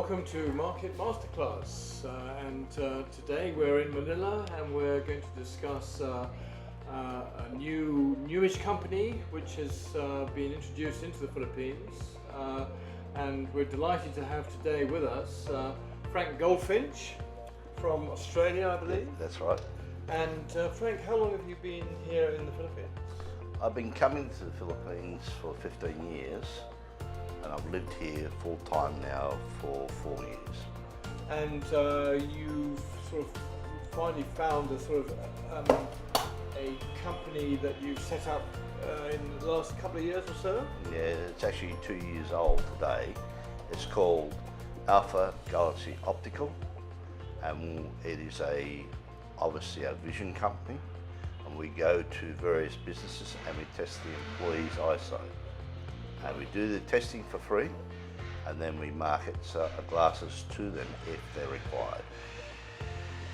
welcome to Market Masterclass. Today we're in Manila and we're going to discuss a newish company which has been introduced into the Philippines. And we're delighted to have today with us Frank Goldfinch from Australia, I believe. That's right. And Frank, how long have you been here in the Philippines? I've been coming to the Philippines for 15 years, and I've lived here full time now for 4 years. And you've sort of finally found a sort of a company that you've set up in the last couple of years or so? Yeah, it's actually 2 years old today. It's called Alpha Galaxy Optical, and it is obviously a vision company, and we go to various businesses and we test the employees' eyesight. And we do the testing for free, and then we market glasses to them if they're required.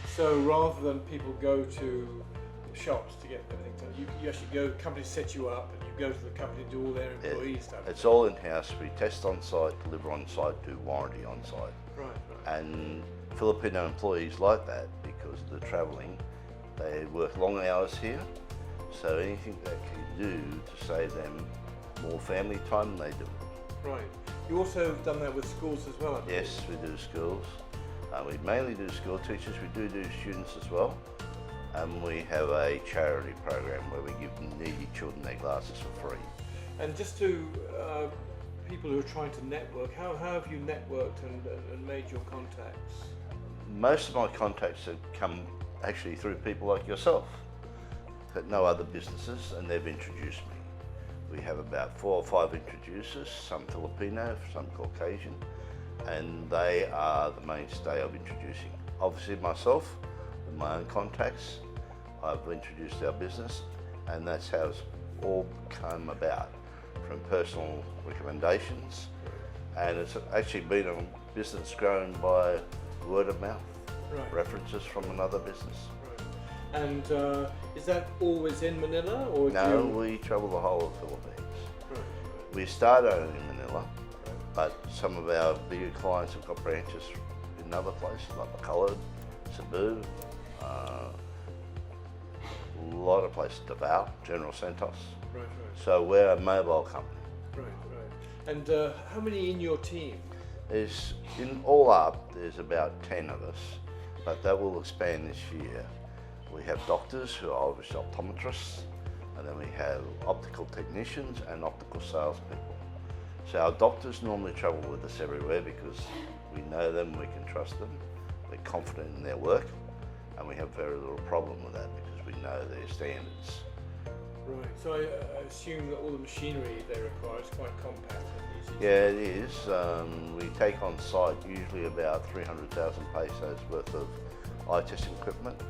So rather than people go to shops to get everything done, you actually go, companies set you up and you go to the company and do all their employee stuff? It's all in-house. We test on site, deliver on site, do warranty on site. Right. And Filipino employees like that because of the travelling. They work long hours here, so anything they can do to save them more family time, they do it. Right. You also have done that with schools as well, I believe. Yes, we do schools. We mainly do school teachers. We do students as well. And we have a charity program where we give needy children their glasses for free. And just to people who are trying to network, how have you networked and made your contacts? Most of my contacts have come actually through people like yourself that know other businesses, and they've introduced me. We have about 4 or 5 introducers, some Filipino, some Caucasian, and they are the mainstay of introducing. Obviously myself, with my own contacts, I've introduced our business, and that's how it's all come about, from personal recommendations, and it's actually been a business grown by word of mouth, right. References from another business. Right. And is that always in Manila, or No, we travel the whole of the Philippines. Right. We started in Manila, but some of our bigger clients have got branches in other places like Bacolod, Cebu, a lot of places, Davao, General Santos. Right. So we're a mobile company. Right. And how many in your team? There's, in all up, there's about 10 of us, but that will expand this year. We have doctors who are obviously optometrists, and then we have optical technicians and optical salespeople. So our doctors normally travel with us everywhere because we know them, we can trust them, we're confident in their work, and we have very little problem with that because we know their standards. Right, so I assume that all the machinery they require is quite compact and easy. Yeah, it is. We take on site usually about 300,000 pesos worth of eye testing equipment,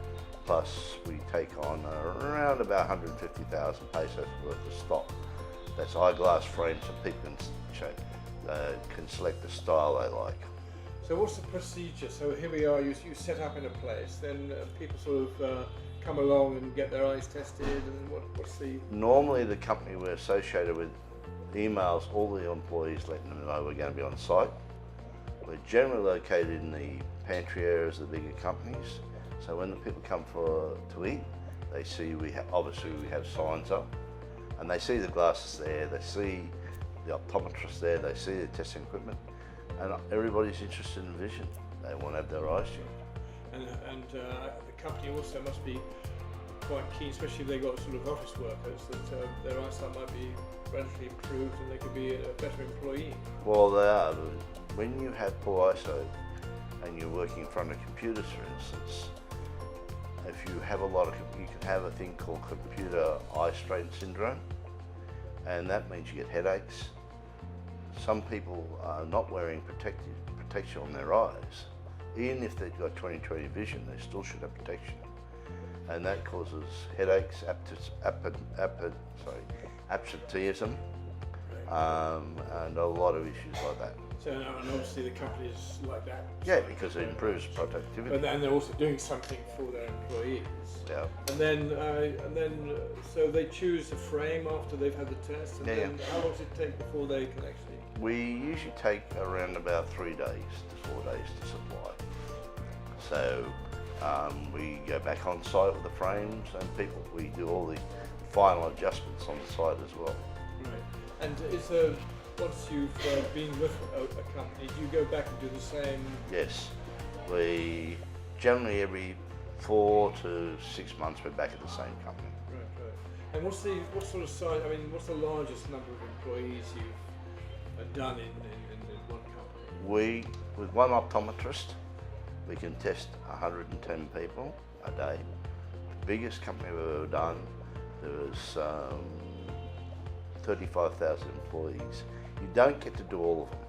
plus we take on around about 150,000 pesos worth of stock. That's eyeglass frames so people can select the style they like. So what's the procedure? So here we are, you set up in a place, then people sort of come along and get their eyes tested, and what's the... Normally the company we're associated with emails all the employees letting them know we're going to be on site. We're generally located in the pantry areas of the bigger companies, so when the people come to eat, they see obviously we have signs up, and they see the glasses there, they see the optometrist there, they see the testing equipment, and everybody's interested in vision. They want to have their eyes checked. And the company also must be quite keen, especially if they've got sort of office workers, that their eyesight might be relatively improved and they could be a better employee. Well, they are. When you have poor eyesight and you're working in front of computers, for instance, if you have you can have a thing called computer eye strain syndrome, and that means you get headaches. Some people are not wearing protection on their eyes. Even if they've got 20/20 vision, they still should have protection. And that causes headaches, absenteeism, and a lot of issues like that. So, and obviously the companies like that. Yeah, because it improves productivity. And they're also doing something for their employees. Yeah. So they choose a frame after they've had the test, and Yeah, then how long does it take before they can actually? We usually take around about 3 days to 4 days to supply. So we go back on site with the frames and people. We do all the final adjustments on the site as well. Right. And once you've been with a company, do you go back and do the same? Yes, we generally every 4 to 6 months we're back at the same company. Right, right. And what sort of size? I mean, what's the largest number of employees you've done in one company? With one optometrist, we can test 110 people a day. The biggest company we've ever done, there was 35,000 employees. You don't get to do all of them.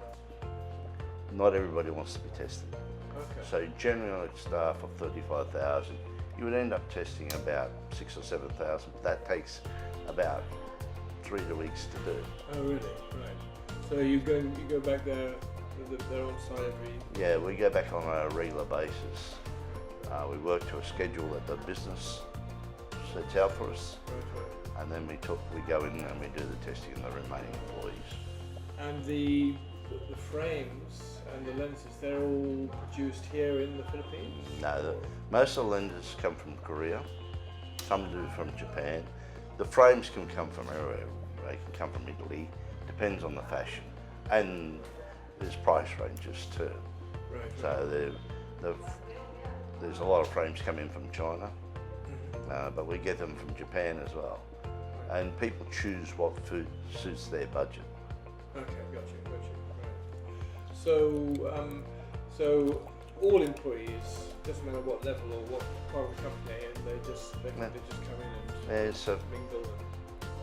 Not everybody wants to be tested. Okay. So generally on a staff of 35,000, you would end up testing about 6,000 or 7,000. That takes about 3 weeks to do. Oh really? Right. So you go back there. They're on site every. Yeah, we go back on a regular basis. We work to a schedule that the business sets out for us. Right. And then we go in and we do the testing on the remaining employees. And the frames and the lenses, they're all produced here in the Philippines? No, most of the lenses come from Korea. Some do from Japan. The frames can come from everywhere. They can come from Italy. Depends on the fashion. And there's price ranges too. Right. So there's a lot of frames come in from China, but we get them from Japan as well. And people choose what food suits their budget. Okay, gotcha. Right. So all employees, doesn't matter what level or what part of the company, and they just come in and mingle.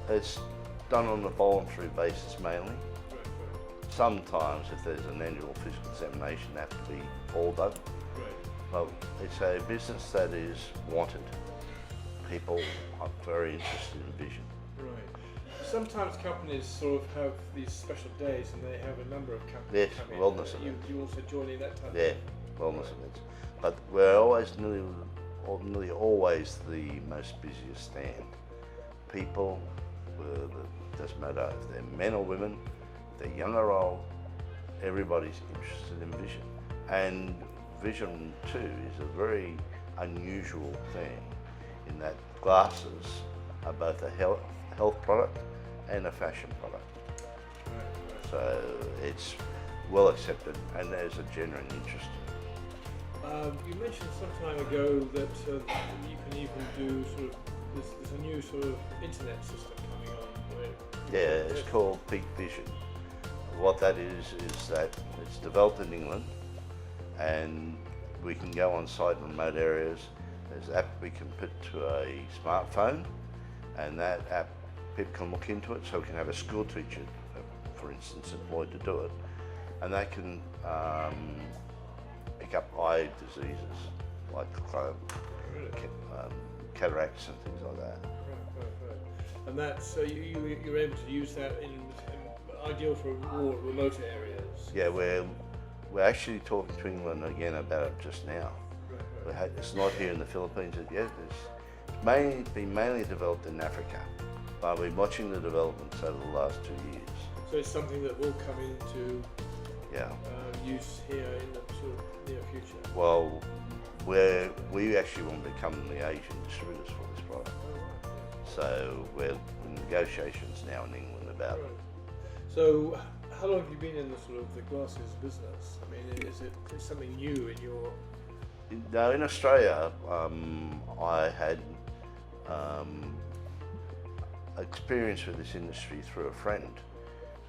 It's done on a voluntary basis mainly. Right. Sometimes, if there's an annual physical examination, they have to be all done. Right. But it's a business that is wanted. People are very interested in vision. Right. Sometimes companies sort of have these special days, and they have a number of companies Yes, come in. wellness events. You also join in that type. Yeah, wellness events. But we're always nearly always the most busiest stand. People, doesn't matter if they're men or women, if they're young or old, everybody's interested in vision. And vision too is a very unusual thing in that glasses are both a health product and a fashion product. Right. So it's well accepted and there's a genuine interest. You mentioned some time ago that you can even do sort of, there's a new sort of internet system coming on. Yeah, it's called Peak Vision. What that is that it's developed in England and we can go on site in remote areas. There's an app we can put to a smartphone and that app, people can look into it, so we can have a school teacher, for instance, employed to do it, and they can pick up eye diseases like cataracts and things like that. Right. And that's so you're able to use that in ideal for more remote areas. Yeah, we're actually talking to England again about it just now. Right. It's not here in the Philippines yet. It's been mainly developed in Africa, but we're watching the developments over the last 2 years. So it's something that will come into Yeah. use here in the sort of near future. Well, we actually want to become the Asian distributors for this product. Oh, right. So we're in negotiations now in England about it. So how long have you been in the sort of the glasses business? I mean, is it something new in your? No, in Australia, I had experience with this industry through a friend.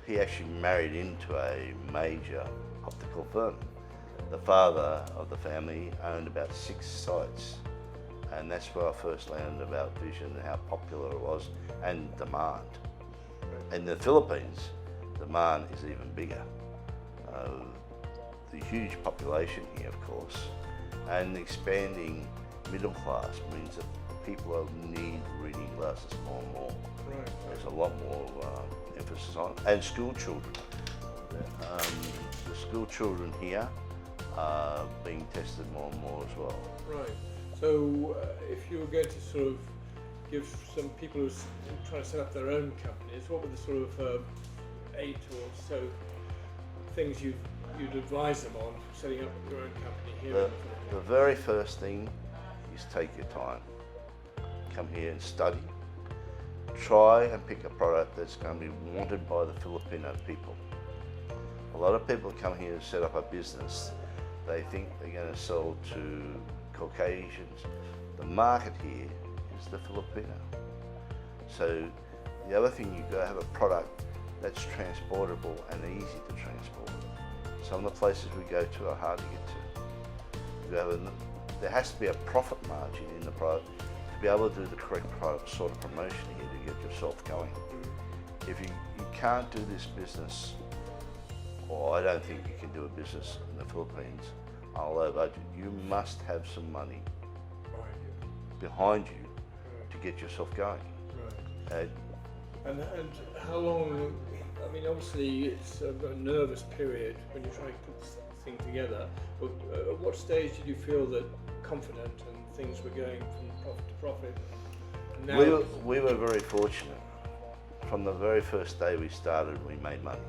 He actually married into a major optical firm. The father of the family owned about 6 sites, and that's where I first learned about vision and how popular it was and demand. In the Philippines, demand is even bigger. The huge population here, of course, and the expanding middle class means that people need reading glasses more and more. Right. There's a lot more emphasis on it. And school children. the school children here are being tested more and more as well. Right. So if you were going to sort of give some people who are trying to set up their own companies, what were the sort of 8 or so things you'd advise them on for setting up your own company here in the Philippines? The very first thing is take your time. Come here and study. Try and pick a product that's going to be wanted by the Filipino people. A lot of people come here to set up a business. They think they're going to sell to Caucasians. The market here is the Filipino. So the other thing, you've got to have a product that's transportable and easy to transport. Some of the places we go to are hard to get to. There has to be a profit margin in the product to be able to do the correct sort of promotion here to get yourself going. If you can't do this business, or I don't think you can do a business in the Philippines on a low budget, you must have some money behind you to get yourself going. Right. And how long, I mean, obviously it's a nervous period when you're trying to put this thing together, but at what stage did you feel that confident and things were going from profit to profit? Now we were very fortunate. From the very first day we started, we made money.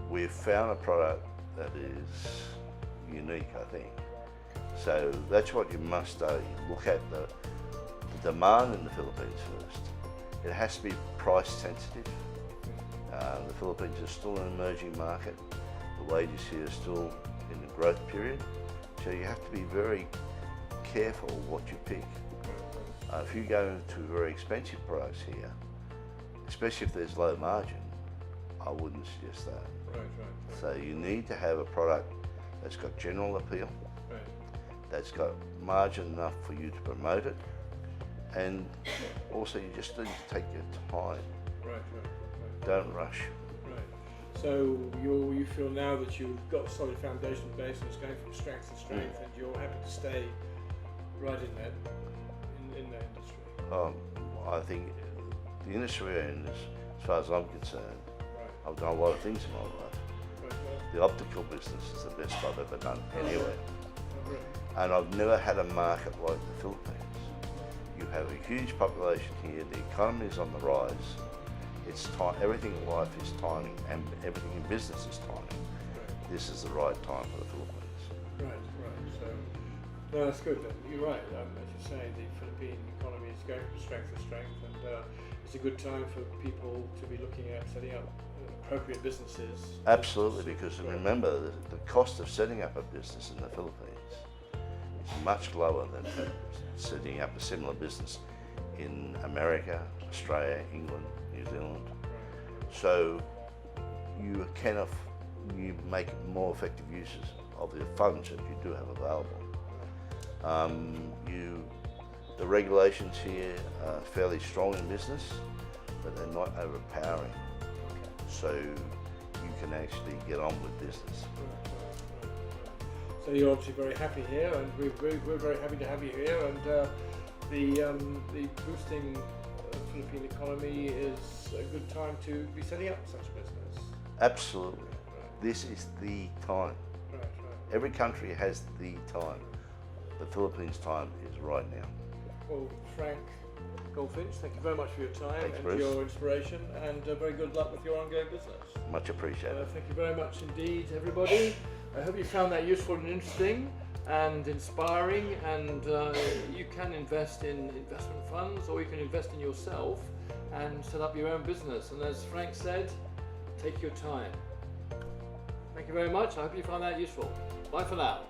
We've found a product that is unique, I think. So that's what you must do. Look at the demand in the Philippines first. It has to be price sensitive. The Philippines is still an emerging market. The wages here are still in the growth period. So you have to be very careful what you pick. If you go into very expensive products here, especially if there's low margin, I wouldn't suggest that. Right. So you need to have a product that's got general appeal, that's got margin enough for you to promote it, and also you just need to take your time. Right. Don't rush. Right. So you feel now that you've got a solid foundation base and it's going from strength to strength, and you're happy to stay right in that industry. I think the industry we're in, as far as I'm concerned, I've done a lot of things in my life. The optical business is the best I've ever done anywhere. And I've never had a market like the Philippines. You have a huge population here, the economy is on the rise. It's time, everything in life is timing, and everything in business is timing. This is the right time for the Philippines. Right. So, no, that's good. You're right. As you say, the Philippine economy is going from strength to strength, and it's a good time for people to be looking at setting up appropriate businesses. Absolutely, because remember, the cost of setting up a business in the Philippines is much lower than setting up a similar business in America, Australia, England, New Zealand. So you make more effective uses of the funds that you do have available. The regulations here are fairly strong in business, but they're not overpowering. So you can actually get on with business. So you're obviously very happy here, and we're very happy to have you here. And the boosting Philippine economy is a good time to be setting up such a business. Absolutely. This is the time. Right. Every country has the time. The Philippines' time is right now. Well, Frank Goldfinch, thank you very much for your time. Thanks, and Bruce. your inspiration, and very good luck with your ongoing business. Much appreciated. Thank you very much indeed, everybody. I hope you found that useful and interesting and inspiring, and you can invest in investment funds, or you can invest in yourself and set up your own business. And as Frank said, take your time. Thank you very much. I hope you found that useful. Bye for now.